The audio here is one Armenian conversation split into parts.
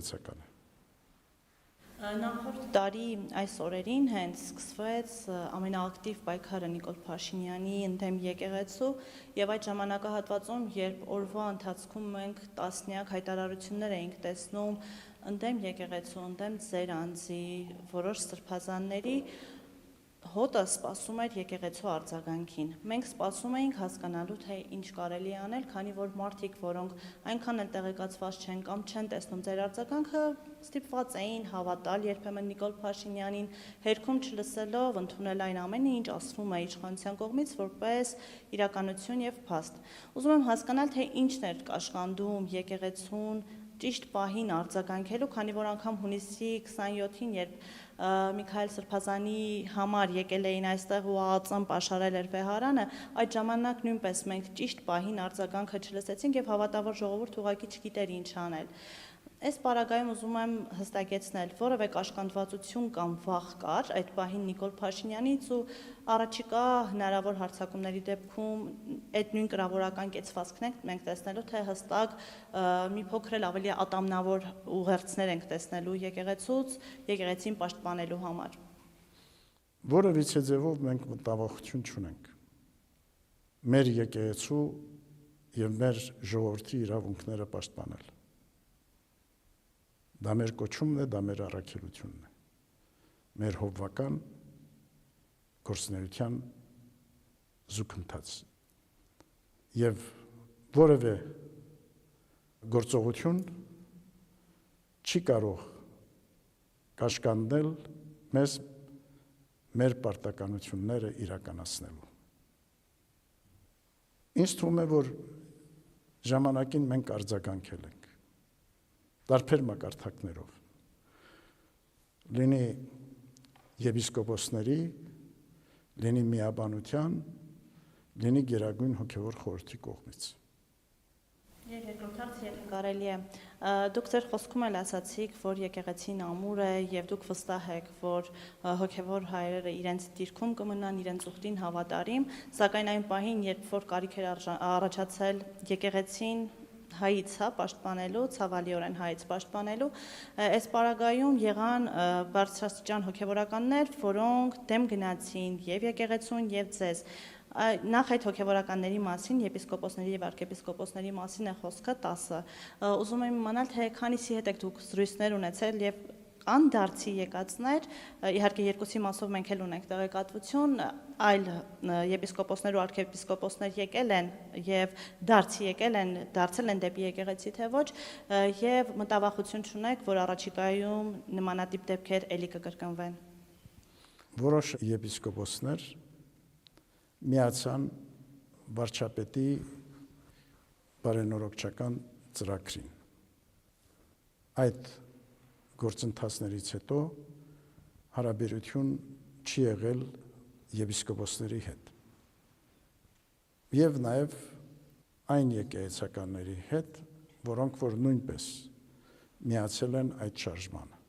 Եցական է։ Նախորդ տարի այս օրերին հենց սկսվեց ամենաակտիվ պայքարը Նիկոլ Փաշինյանի ընդդեմ եկեղեցու եւ այդ ժամանակահատվածում, երբ օրվա ընթացքում մենք տասնյակ հայտարարություններ էինք տեսնում ընդդեմ եկեղեցու, ընդդեմ ձեր անձի, որոշ սրբազանների, հոտը սպասում էր եկեղեցու արձագանքին։ Մենք սպասում էինք հասկանալու, թե ինչ կարելի է անել, քանի որ մարդիկ, որոնք այնքան էլ տեղեկացված չեն կամ չեն տեսնում ձեր արձագանքը, ստիպված էին հավատալ երբեմն Նիկոլ Փաշինյանին, հերքում չլսելով, ընդունել այն ամենը, ինչ ասվում է իշխանության կողմից, որպես իրականություն եւ փաստ։ Ուզում եմ հասկանալ, թե ինչն էր կաշխանդում եկեղեցուն ճիշտ պահին արձագանքելու, քանի որ անգամ հունիսի 27-ին, երբ Միքայել Սրբազանի համար եկել էին այստեղ ու ԱԱԾ-ն պաշարել էր վեհարանը, այդ ժամանակ նույնպես մենք ճիշտ պահին արձագանքը չլսեցինք եւ հավատավոր ժողովուրդ ուղղակի չգիտեր ինչ անել։ Այս պարագայում ուզում եմ հստակեցնել, որևէ կաշկանդվածություն կամ վախ կար այդ պահին Նիկոլ Փաշինյանից ու առաջիկա հնարավոր հարձակումների դեպքում այդ նույն կրավորական կեցվածքն ենք մենք տեսնելու, թե հստակ մի փոքր էլ ավելի ատամնավոր ուղերձներ ենք տեսնելու եկեղեցուց, եկեղեցին պաշտպանելու համար։ Որևիցե ձևով մենք մտավախություն չունենք։ Մեր եկեղեցու եւ մեր ժողովրդի իրավունքները պաշտպանել։ Դա մեր կոչումն է, դա մեր առաքելությունն է։ Մեր հովվական գործունեության զուգընթաց։ Եվ որևէ գործողություն չի կարող կաշկանդել մեզ մեր պարտականությունները իրականացնելու։ Ինձ թվում է, որ ժամանակին մենք արձագանքել ենք տարբեր մակարդակներով, լինի եպիսկոպոսների, լինի միաբանության, լինի Գերագույն հոգևոր խորհրդի կողմից։ Երկրորդ հարցը կարելի է։ Դուք ձեր խոսքում էլ ասացիք, որ եկեղեցին ամուր է եւ դուք վստահ եք, որ հոգևոր հայրերը իրենց դիրքում կմնան, իրենց ուխտին հավատարիմ, սակայն այն պահին, երբ որ կարիք էր առաջացել եկեղեցին հայից, պաշտպանելու, ցավալիորեն հայից պաշտպանելու, այս պարագայում եղան բարձրաստիճան հոգևորականներ, որոնք դեմ գնացին եւ եկեղեցուն եւ ձեզ։ Նախ այդ հոգևորականների մասին, եպիսկոպոսների եւ arczepiskopոսների մասին է խոսքը 10-ը։ Ուզում եմ իմանալ, թե քանիսի հետ եք դուք զրույցներ ունեցել եւ անդարձի եկածներ, իհարկե երկուսի մասով մենք էլ ունենք տեղեկատվություն, այլ եպիսկոպոսներ ու arczepiskopոսներ եկել են եւ դարձի եկել են, դարձել են դեպի եկեղեցի թե ոչ, եւ մտավախություն չունեք, որ առաջիկայում նմանատիպ դեպքեր էլի կկրկնվեն։ Որոշ եպիսկոպոսներ միացան վարչապետի բարենորոգչական ծրագրին։ Այդ գործընթացներից հետո հարաբերություն չի եղել եպիսկոպոսների հետ եւ նաեւ այն եկեղեցականների հետ, որոնք որ նույնպես միացել են այդ շարժմանը։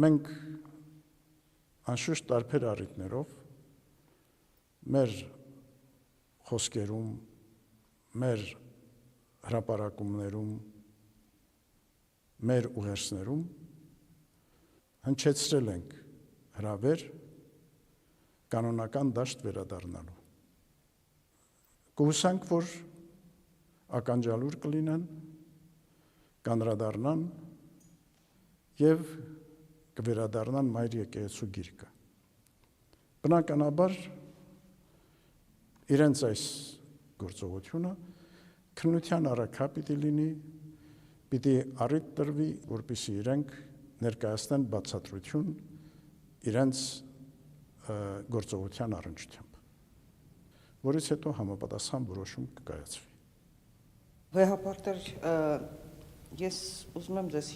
Մենք անշուշտ տարբեր առիթներով մեր խոսքերում, մեր հրապարակումներում, մեր ուղերձներում հնչեցրել ենք հրավեր կանոնական դաշտ վերադառնալու։ Կհուսանք, որ ականջալուր կլինեն, կանրադառնան եւ կվերադառնան մայր եկեղեցու գիրկը։ Բնականաբար իրենց այս գործողությունը քննության առարկա պիտի լինի, պիտի առիթ տրվի, որպեսզի իրենք ներկայացնեն բացատրություն իրենց գործողության առնչությամբ, որից հետո համապատասխան որոշում կկայացվի։ Վեհապարտեր, ես ուզում եմ ձեզ